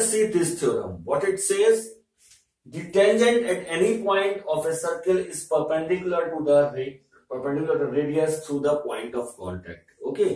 us see this theorem. What it says, the tangent at any point of a circle is perpendicular to the radius through the point of contact. Okay,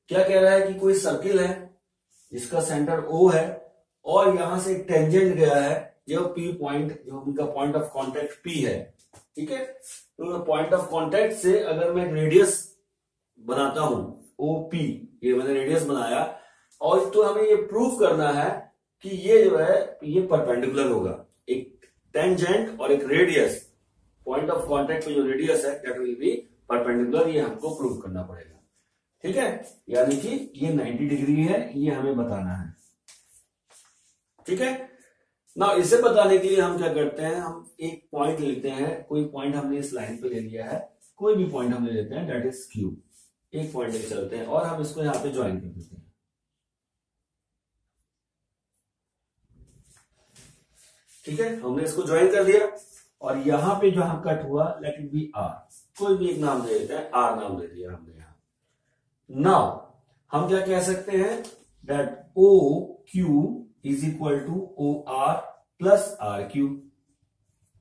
क्या कह रहा है कि कोई circle है जिसका centre O है और यहां से टेंजेंट गया है जो P पॉइंट, जो उनका पॉइंट ऑफ कांटेक्ट P है, ठीक है। तो पॉइंट ऑफ कांटेक्ट से अगर मैं रेडियस बनाता हूं OP, ये मैंने रेडियस बनाया, और तो हमें ये प्रूव करना है कि ये जो है ये परपेंडिकुलर होगा। एक टेंजेंट और एक रेडियस, पॉइंट ऑफ कांटेक्ट पे जो रेडियस है दैट विल बी परपेंडिकुलर, ये हमको प्रूव करना पड़ेगा, ठीक है। यानी कि ये 90 डिग्री है, ये हमें बताना है, ठीक है ना। इसे बताने के लिए हम क्या करते हैं, हम एक पॉइंट लेते हैं, कोई पॉइंट हमने इस लाइन पे ले लिया है, कोई भी पॉइंट हम ले लेते हैं दैट इज Q, एक पॉइंट ले चलते हैं और हम इसको यहां पे ज्वाइन कर देते हैं, ठीक है। हमने इसको ज्वाइन कर दिया और यहां पे जो हम कट हुआ लेट इट बी R, कोई भी एक नाम दे देते हैं, R नाम दे दिया हमने यहां। नाउ हम क्या कह सकते हैं, that OQ is equal to OR plus RQ,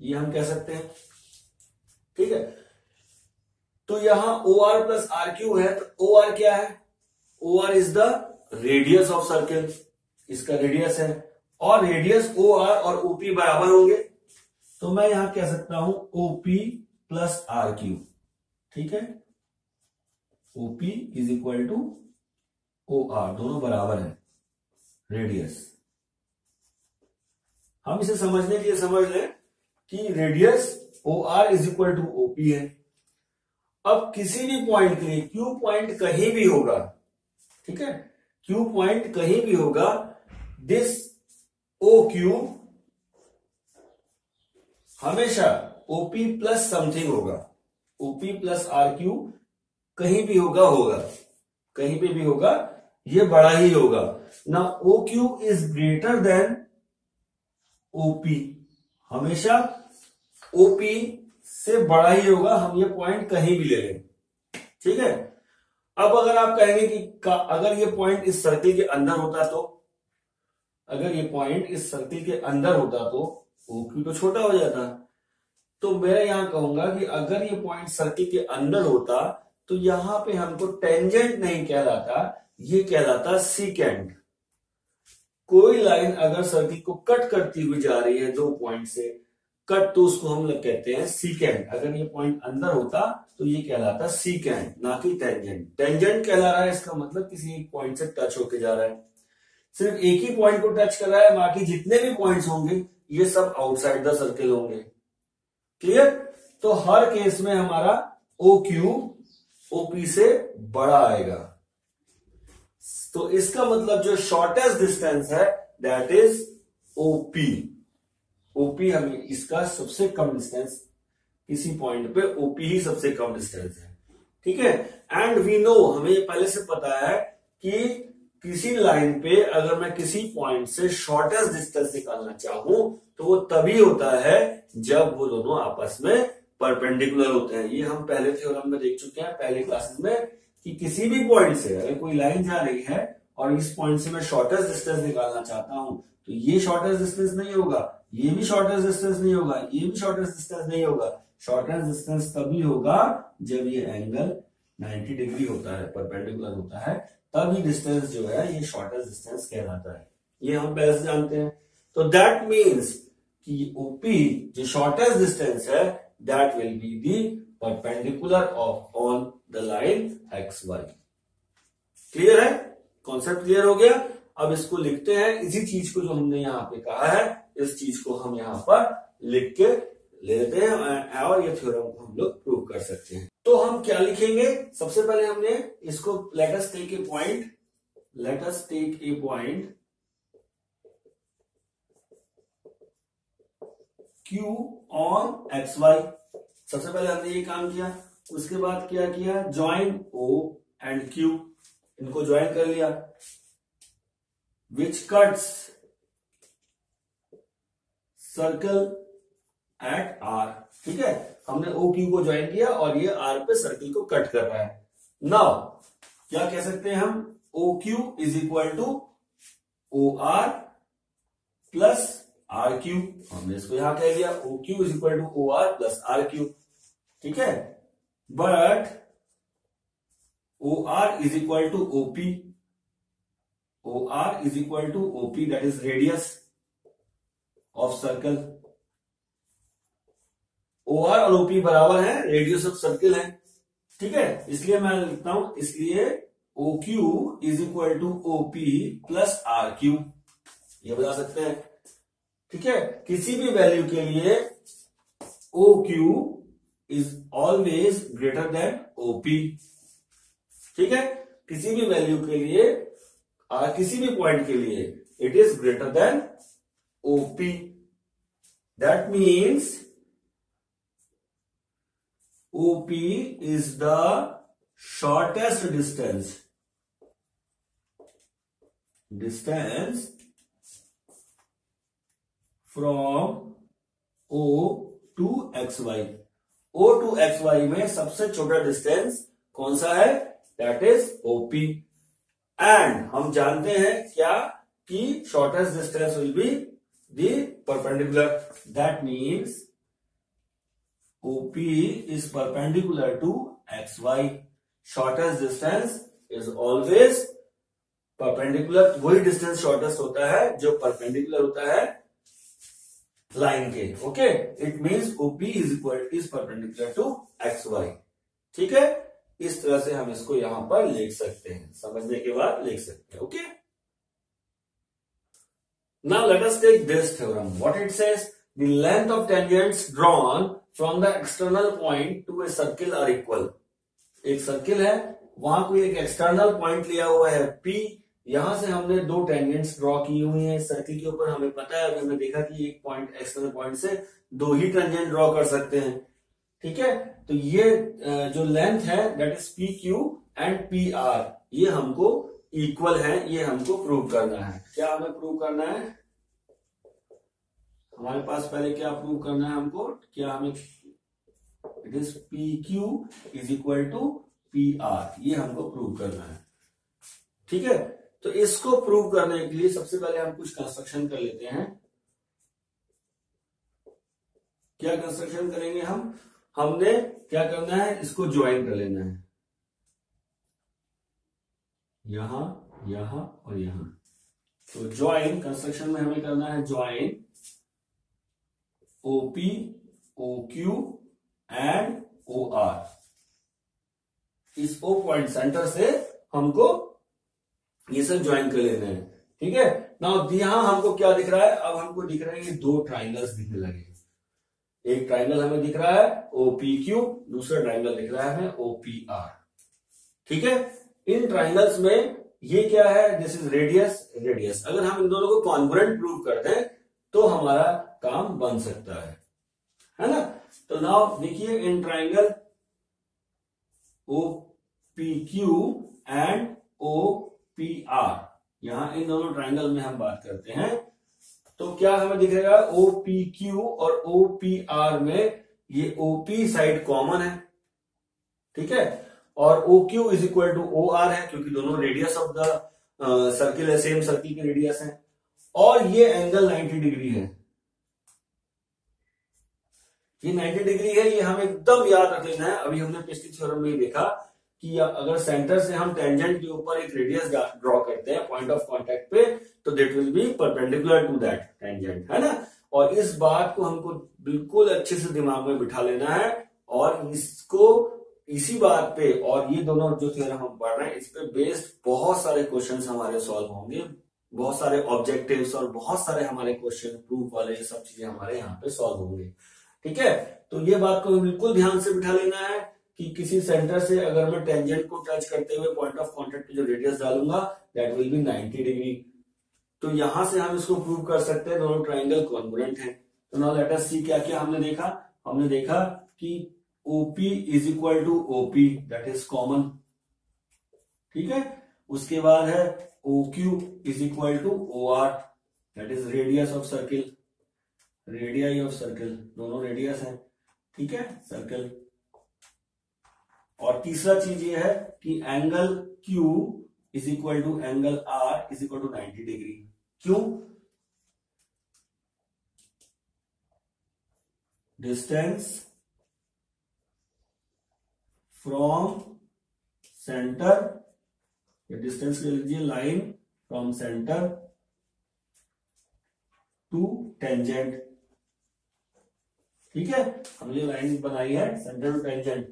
ये हम कह सकते हैं, ठीक है। तो यहां OR प्लस RQ है, तो OR क्या है, OR is the radius of circle, इसका रेडियस है, और रेडियस OR और OP बराबर होंगे, तो मैं यहां कह सकता हूं OP प्लस RQ, ठीक है। OP is equal to OR, दोनों बराबर है रेडियस। हम इसे समझने के लिए समझ लें कि radius OR is equal to OP है। अब किसी भी पॉइंट के लिए Q पॉइंट कहीं भी होगा, ठीक है, Q पॉइंट कहीं भी होगा, दिस OQ हमेशा OP प्लस समथिंग होगा, OP प्लस RQ कहीं भी होगा, कहीं पे भी होगा, ये बड़ा ही होगा ना। OQ is greater than OP, हमेशा OP से बड़ा ही होगा, हम ये पॉइंट कहीं भी ले लें, ठीक है। अब अगर आप कहेंगे कि अगर ये पॉइंट इस सर्किल के अंदर होता तो, अगर ये पॉइंट इस सर्किल के अंदर होता तो OQ तो छोटा हो जाता, तो मैं यहां कहूंगा कि अगर ये पॉइंट सर्किल के अंदर होता तो यहां पे हमको टेंजेंट नहीं कहलाता, ये कहलाता सीकेंट। कोई लाइन अगर सर्किल को कट करती हुई जा रही है दो पॉइंट से कट, तो उसको हम लोग कहते हैं सीकेंट। अगर ये पॉइंट अंदर होता तो ये कहलाता सीकेंट, ना कि टेंजेंट। टेंजेंट कहला रहा है, इसका मतलब किसी एक पॉइंट से टच होके जा रहा है, सिर्फ एक ही पॉइंट को टच कर रहा है, बाकी जितने भी पॉइंट्स होंगे ये सब आउटसाइड द सर्किल होंगे, क्लियर। तो हर केस में हमारा OQ OP से बड़ा आएगा, तो इसका मतलब जो शॉर्टेस्ट डिस्टेंस है दैट इज OP। OP हमें इसका सबसे कम डिस्टेंस, किसी पॉइंट पे OP ही सबसे कम डिस्टेंस है, ठीक है। एंड वी नो, हमें पहले से पता है कि किसी लाइन पे अगर मैं किसी पॉइंट से शॉर्टेस्ट डिस्टेंस निकालना चाहूं तो वो तभी होता है जब वो दोनों आपस में परपेंडिकुलर होते हैं। ये हम पहले थ्योरम में देख चुके हैं पहले क्लासेस में, कि किसी भी पॉइंट से अगर कोई लाइन जा रही है और इस पॉइंट से मैं शॉर्टेस्ट डिस्टेंस निकालना चाहता हूं तो ये शॉर्टेस्ट डिस्टेंस नहीं होगा, ये भी शॉर्टेस्ट डिस्टेंस नहीं होगा, ये भी शॉर्टेस्ट डिस्टेंस नहीं होगा। शॉर्टेस्ट डिस्टेंस तभी होगा जब ये एंगल 90 डिग्री होता है, परपेंडिकुलर होता है, तभी डिस्टेंस जो है ये शॉर्टेस्ट डिस्टेंस कहलाता है, ये हम पहले से जानते हैं। तो दैट मीन्स कि OP जो शॉर्टेस्ट डिस्टेंस है that will be the perpendicular of on the line XY। Clear है, कॉन्सेप्ट क्लियर हो गया। अब इसको लिखते हैं, इसी चीज को जो हमने यहां पे कहा है इस चीज को हम यहां पर लिख के लेते हैं और ये थ्योरम को हम लोग प्रूव कर सकते हैं। तो हम क्या लिखेंगे, सबसे पहले हमने इसको let us take a point Q on XY। सबसे पहले हमने ये काम किया, उसके बाद क्या किया, ज्वाइन O एंड Q, इनको ज्वाइन कर लिया, विच कट्स सर्कल एट R। ठीक है, हमने OQ को ज्वाइन किया और ये R पे सर्किल को कट कर रहा है। नाउ क्या कह सकते हैं हम, OQ is equal to OR plus R Q, हमने इसको यहां कह दिया O Q is equal to O R plus R Q, ठीक है। But O R is equal to OP, O R is equal to OP that is radius of circle. O R और OP बराबर है radius of circle है, ठीक है। इसलिए मैं लिखता हूं, इसलिए O Q is equal to OP plus R Q, ये बता सकते हैं, ठीक है। किसी भी वैल्यू के लिए O Q is always greater than OP, ठीक है। किसी भी वैल्यू के लिए किसी भी पॉइंट के लिए it is greater than OP, that means OP is the shortest distance from O to XY। O to XY में सबसे छोटा डिस्टेंस कौन सा है? That is OP। एंड हम जानते हैं क्या कि shortest distance will be the perpendicular, that means OP is perpendicular to XY। Shortest distance is always perpendicular, वही डिस्टेंस शॉर्टेस्ट होता है जो परपेंडिकुलर होता है लाइन के, okay. It means OP is perpendicular to XY, ठीक है। इस तरह से हम इसको यहां पर लिख सकते हैं, समझने के बाद लिख सकते हैं, okay. Now let us take this theorem. What it says, the length of tangents drawn from the external point to a circle are equal। एक सर्किल है, वहां कोई एक एक्सटर्नल पॉइंट लिया हुआ है P, यहां से हमने दो टेंजेंट्स ड्रॉ की हुई हैं सर्किल के ऊपर। हमें पता है, अभी हमने देखा कि एक पॉइंट एक्सटर्नल पॉइंट से दो ही टेंजेंट ड्रॉ कर सकते हैं, ठीक है। तो ये जो लेंथ है that is P Q and P R, ये हमको इक्वल है, ये हमको प्रूव करना है। क्या हमें प्रूव करना है? हमारे पास पहले क्या प्रूव करना है हमको? क्या हमें it is P Q is equal to P R, ये हमको प्रूव करना है, ठीक है। तो इसको प्रूव करने के लिए सबसे पहले हम कुछ कंस्ट्रक्शन कर लेते हैं। क्या कंस्ट्रक्शन करेंगे हमने क्या करना है, इसको ज्वाइन कर लेना है, यहां यहां और यहां। तो ज्वाइन कंस्ट्रक्शन में हमें करना है join OP, OQ and OR। इस O पॉइंट सेंटर से हमको ये सब ज्वाइन कर लेना है, ठीक है। नाउ यहां हमको क्या दिख रहा है? अब हमको दिख रहा है ये दो ट्राइंगल्स दिखने लगे। एक ट्राइंगल हमें दिख रहा है OPQ, दूसरा ट्राइंगल दिख रहा है OPR, ठीक है। इन ट्राइंगल्स में ये क्या है? This is radius. अगर हम इन दोनों को कॉन्ग्रुएंट प्रूव कर दें तो हमारा काम बन सकता है ना। तो नाउ देखिए, in triangle OPQ and OPR, यहां इन दोनों ट्राइंगल में हम बात करते हैं, तो क्या हमें दिखेगा? OPQ और OPR में ये OP साइड कॉमन है, ठीक है। और OQ is equal to OR है, क्योंकि दोनों रेडियस ऑफ द सर्किल है, सेम सर्किल की रेडियस है। और ये एंगल 90 डिग्री है, ये 90 डिग्री है, ये हमें एकदम याद रख लेना है। अभी हमने पिछली थ्योरम में ही देखा कि अगर सेंटर से हम टेंजेंट के ऊपर एक रेडियस ड्रॉ करते हैं पॉइंट ऑफ कांटेक्ट पे, तो that will be perpendicular to that tangent, है ना। और इस बात को हमको बिल्कुल अच्छे से दिमाग में बिठा लेना है, और इसको इसी बात पे, और ये दोनों जो थ्योरम हम पढ़ रहे हैं इस पे बेस्ड बहुत सारे क्वेश्चंस हमारे सॉल्व होंगे, बहुत सारे ऑब्जेक्टिव्स और बहुत सारे हमारे क्वेश्चन प्रूफ वाले ये सब चीजें हमारे यहाँ पे सॉल्व होंगे, ठीक है। तो ये बात को बिल्कुल ध्यान से बिठा लेना है कि किसी सेंटर से अगर मैं टेंजेंट को टच करते हुए पॉइंट ऑफ कांटेक्ट पे जो रेडियस डालूंगा दैट विल बी 90 डिग्री। तो यहां से हम इसको प्रूव कर सकते हैं दोनों ट्राइंगल कॉन्ग्रुएंट हैं। तो नाउ लेट अस सी क्या क्या हमने देखा। हमने देखा कि OP is equal to OP, that is common, ठीक है। उसके बाद है OQ is equal to OR, that is radius of circle, radii of circle, दोनों रेडियस है, ठीक है, सर्किल। और तीसरा चीज ये है कि angle Q is equal to angle R is equal to 90 degree. क्यों? डिस्टेंस फ्रॉम सेंटर, डिस्टेंस ले लीजिए line from centre to tangent. ठीक है, हमने लाइन बनाई है सेंटर टू टेंजेंट,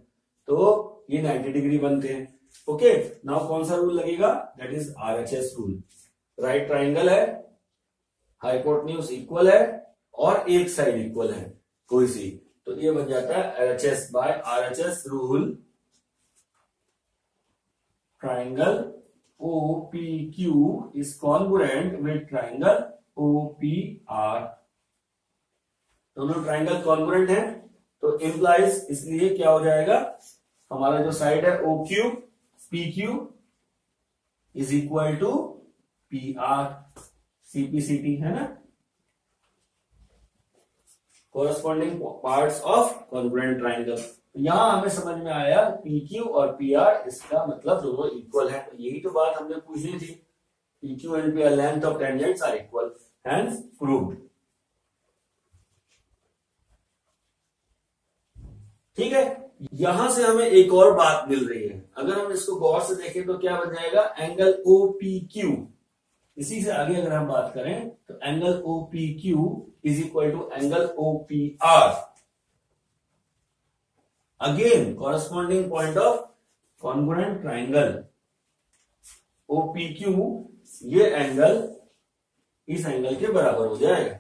तो ये 90 डिग्री बनते हैं। ओके, नाउ कौन सा रूल लगेगा? That is RHS rule. Right triangle है, हाइपोटेन्यूज इक्वल है और एक साइड इक्वल है कोई सी, तो ये बन जाता है LHS by RHS rule. Triangle OPQ is congruent with triangle OPR। दोनों ट्राइंगल कॉन्ग्रुएंट है, तो इंप्लाइज इसलिए क्या हो जाएगा, हमारा जो साइड है OQ PQ is equal to PR CPCT है ना, corresponding parts of congruent triangle. यहां हमें समझ में आया PQ और PR इसका मतलब दोनों इक्वल है, यही तो बात हमने पूछी थी। PQ and PR length of tangents are equal, hence proved. ठीक है, यहां से हमें एक और बात मिल रही है, अगर हम इसको गौर से देखें तो क्या बन जाएगा, एंगल OPQ। इसी से आगे अगर हम बात करें तो angle OPQ is equal to angle OPR। Again corresponding point of congruent triangle OPQ, ये एंगल इस एंगल के बराबर हो जाएगा।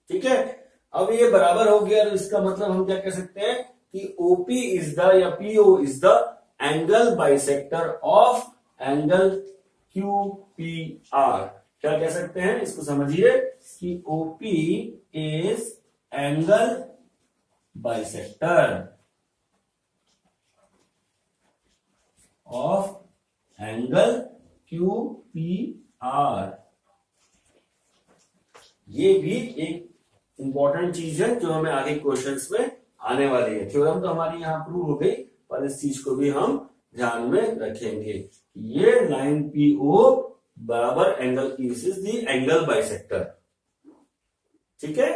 ठीक है, अब ये बराबर हो गया तो इसका मतलब हम क्या कह सकते हैं कि OP इज द या PO is the angle bisector of angle QPR। क्या कह सकते हैं, इसको समझिए कि OP is angle bisector of angle QPR। ये भी एक इंपॉर्टेंट चीज है जो हमें आगे क्वेश्चंस में आने वाली है। थ्योरम तो हमारी यहां प्रूव हो गई, पर इस चीज को भी हम ध्यान में रखेंगे। ये लाइन PO बराबर angle E is the angle bisector. ठीक है।